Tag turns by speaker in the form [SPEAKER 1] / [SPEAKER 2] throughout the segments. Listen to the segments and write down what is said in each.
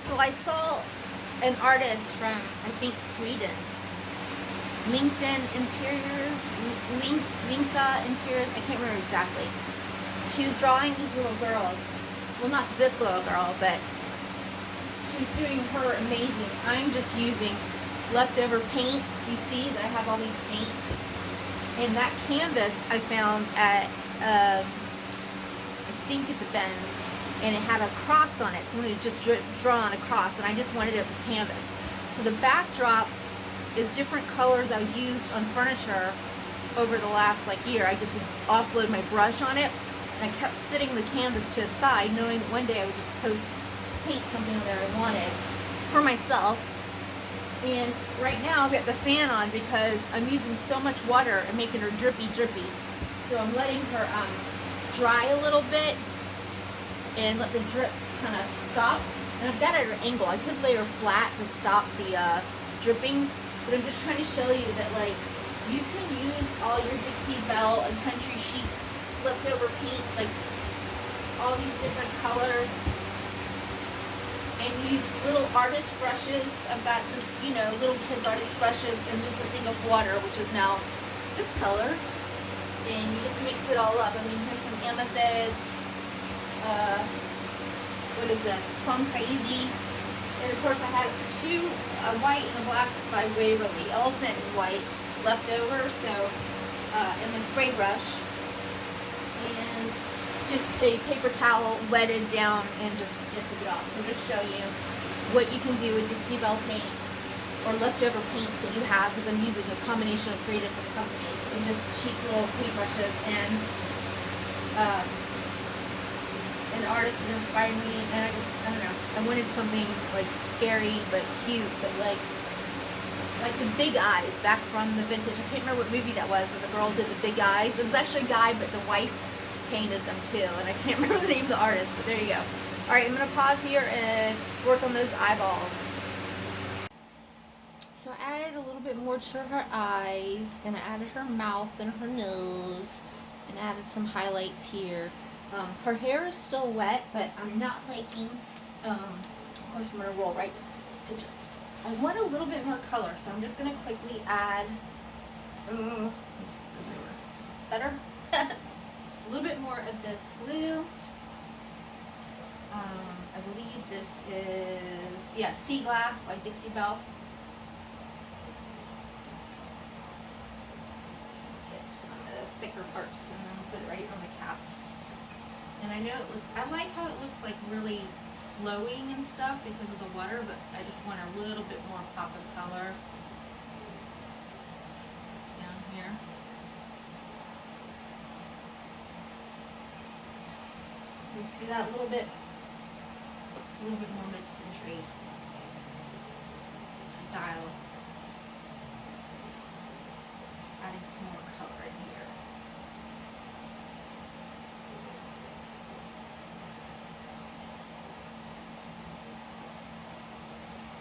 [SPEAKER 1] So I saw an artist from, I think, Sweden, LinkedIn Interiors, Linka Interiors, I can't remember exactly. She was drawing these little girls. Well, not this little girl, but she was doing her amazing. I'm just using leftover paints. You see that I have all these paints. And that canvas I found at, I think at the Benz, and it had a cross on it. Someone had just drawn a cross, and I just wanted it for canvas. So the backdrop is different colors I've used on furniture over the last year. I just would offload my brush on it, and I kept sitting the canvas to the side, knowing that one day I would just paint something that I wanted for myself. And right now I've got the fan on because I'm using so much water and making her drippy. So I'm letting her dry a little bit and let the drips kind of stop. And I've got it at an angle. I could lay her flat to stop the dripping, but I'm just trying to show you that you can use all your Dixie Belle and Country Chic leftover paints, all these different colors, and use little artist brushes. I've got just, little kids artist brushes and just a thing of water, which is now this color, and you just mix it all up. I mean, here's some amethyst, what is this, Plum Crazy, and of course I have two, a white and a black by Waverly, elephant and white left over, so, and my spray brush, and just a paper towel wetted down and just dipping it off. So I'm just showing you what you can do with Dixie Belle paint or leftover paints that you have, because I'm using a combination of 3 different companies, and just cheap little paintbrushes, and an artist that inspired me, and I don't know, I wanted something scary but cute, but like the big eyes back from the vintage. I can't remember what movie that was where the girl did the big eyes. It was actually a guy, but the wife painted them too, and I can't remember the name of the artist, but there you go. Alright, I'm going to pause here and work on those eyeballs. So I added a little bit more to her eyes, and I added her mouth and her nose, and added some highlights here. Her hair is still wet, but I'm not liking, of course I'm going to roll right to the picture. I want a little bit more color, so I'm just going to quickly add, better? A little bit more of this blue. I believe this is, Sea Glass by Dixie Belle. Get some of the thicker parts and then put it right on the cap. And I know I like how it looks really flowing and stuff because of the water, but I just want a little bit more pop of color down here. You see that a little bit more mid-century style. Adding some more color in here.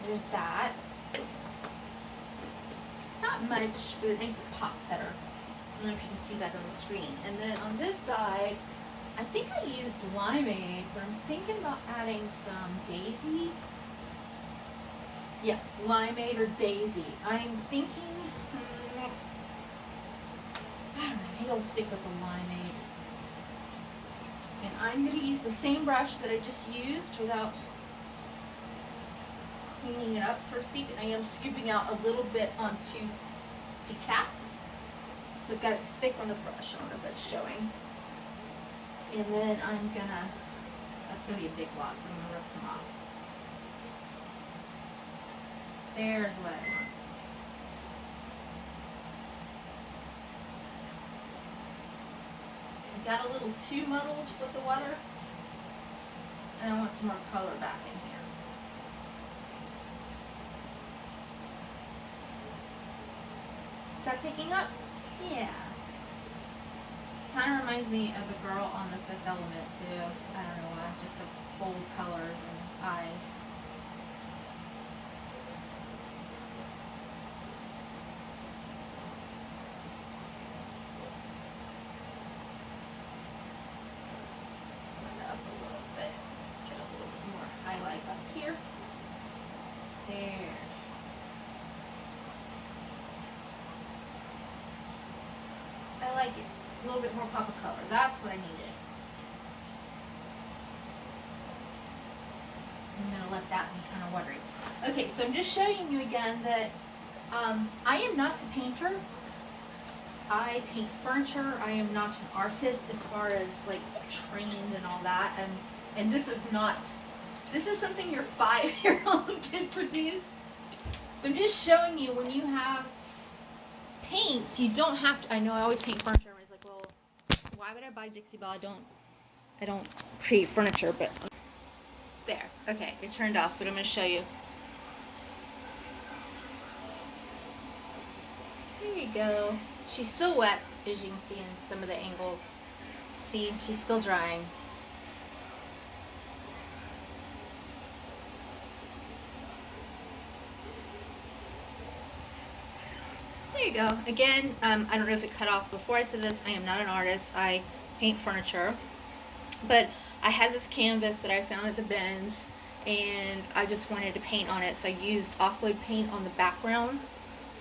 [SPEAKER 1] There's that. It's not much, but it makes it pop better. I don't know if you can see that on the screen. And then on this side, I think I used limeade, but I'm thinking about adding some daisy. Yeah, limeade or daisy. I'm thinking, I don't know, maybe I'll stick with the limeade. And I'm going to use the same brush that I just used without cleaning it up, so to speak. And I am scooping out a little bit onto the cap. So I've got it thick on the brush. I don't know if that's showing. And then that's gonna be a big block, so I'm gonna rip some off. There's what I want. It got a little too muddled with the water, and I want some more color back in here. Is that picking up? Yeah. Kind of reminds me of the girl on The Fifth Element too. I don't know why, just the bold colors and eyes. Put it up a little bit. Get a little bit more highlight up here. little bit more pop of color. That's what I needed. I'm going to let that be kind of watery. Okay, so I'm just showing you again that I am not a painter. I paint furniture. I am not an artist as far as like trained and all that. And this is not, this is something your 5-year-old can produce. I'm just showing you when you have paints, you don't have to, I know I always paint furniture. Everybody's like, well, why would I buy Dixie Belle? I don't create furniture, but there. Okay, it turned off, but I'm going to show you. There you go. She's still wet, as you can see in some of the angles. See, she's still drying. There you go. Again, I don't know if it cut off before I said this. I am not an artist. I paint furniture. But I had this canvas that I found at the bins, and I just wanted to paint on it. So I used offload paint on the background.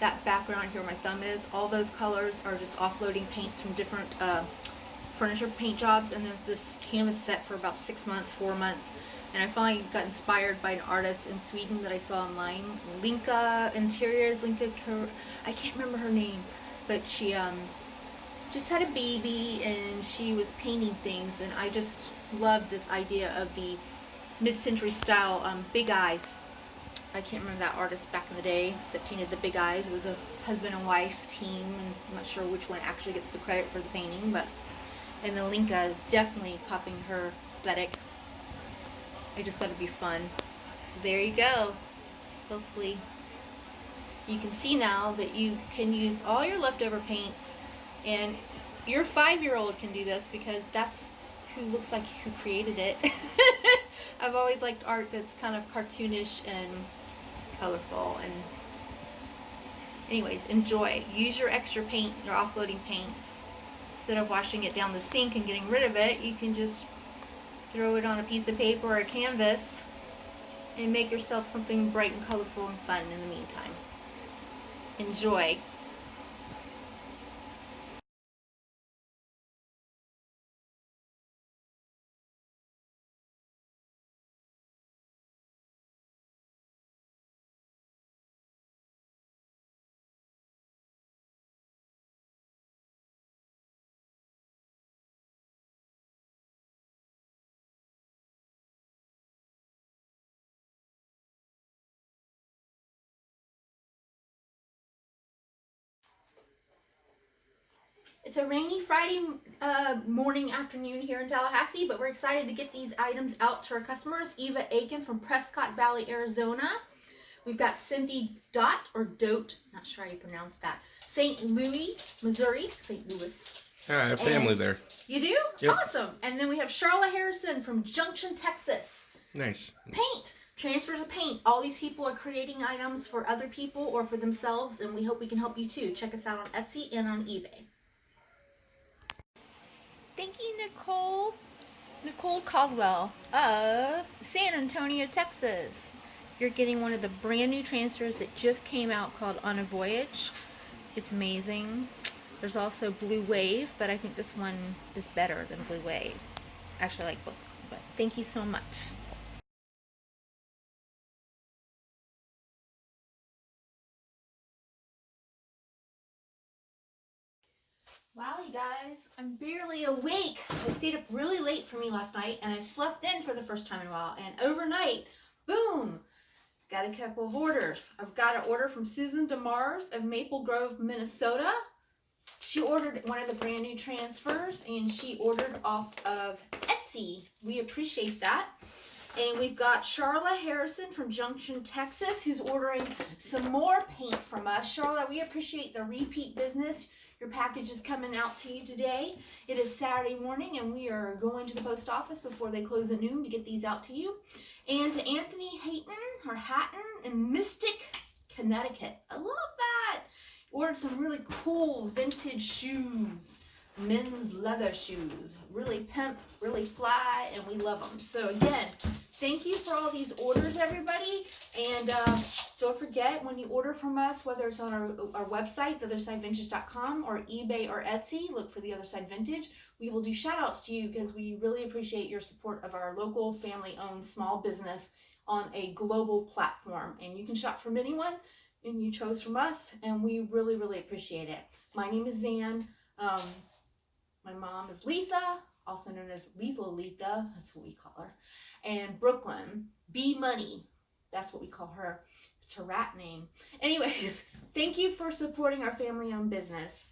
[SPEAKER 1] That background here where my thumb is, all those colors are just offloading paints from different furniture paint jobs. And then this canvas set for about 6 months, 4 months. And I finally got inspired by an artist in Sweden that I saw online, Linka Interiors, I can't remember her name, but she just had a baby and she was painting things, and I just loved this idea of the mid-century style big eyes. I can't remember that artist back in the day that painted the big eyes. It was a husband and wife team, and I'm not sure which one actually gets the credit for the painting, but and the Linka definitely copying her aesthetic. I just thought it'd be fun. So there you go. Hopefully you can see now that you can use all your leftover paints, and your 5-year-old can do this because that's who looks like who created it. I've always liked art that's kind of cartoonish and colorful. And anyways, enjoy. Use your extra paint, your offloading paint. Instead of washing it down the sink and getting rid of it, you can just throw it on a piece of paper or a canvas and make yourself something bright and colorful and fun in the meantime. Enjoy. It's a rainy Friday morning, afternoon here in Tallahassee, but we're excited to get these items out to our customers. Eva Aiken from Prescott Valley, Arizona. We've got Cindy Dot, or Dote, not sure how you pronounce that. St. Louis, Missouri. St. Louis.
[SPEAKER 2] Yeah, I have family there.
[SPEAKER 1] You do?
[SPEAKER 2] Yep.
[SPEAKER 1] Awesome. And then we have Charlotte Harrison from Junction, Texas.
[SPEAKER 2] Nice.
[SPEAKER 1] Paint. Transfers of paint. All these people are creating items for other people or for themselves, and we hope we can help you too. Check us out on Etsy and on eBay. Thank you, Nicole Caldwell of San Antonio, Texas. You're getting one of the brand new transfers that just came out called On a Voyage. It's amazing. There's also Blue Wave, but I think this one is better than Blue Wave. Actually, I like both, but thank you so much. Wow, you guys, I'm barely awake. I stayed up really late for me last night, and I slept in for the first time in a while. And overnight, boom, got a couple of orders. I've got an order from Susan DeMars of Maple Grove, Minnesota. She ordered one of the brand new transfers, and she ordered off of Etsy. We appreciate that. And we've got Charla Harrison from Junction, Texas, who's ordering some more paint from us. Charla, we appreciate the repeat business. Your package is coming out to you today. It is Saturday morning, and we are going to the post office before they close at noon to get these out to you. And to Anthony Hatton in Mystic, Connecticut. I love that. Ordered some really cool vintage shoes. Men's leather shoes. Really pimp, really fly, and we love them. So again, thank you for all these orders, everybody. And don't forget, when you order from us, whether it's on our website, TheOtherSideVintage.com, or eBay or Etsy, look for The Other Side Vintage. We will do shout outs to you because we really appreciate your support of our local family-owned small business on a global platform. And you can shop from anyone, and you chose from us, and we really, really appreciate it. My name is Zan. My mom is Letha, also known as Lethal Letha. That's what we call her. And Brooklyn, B Money. That's what we call her. It's her rat name. Anyways, thank you for supporting our family-owned business.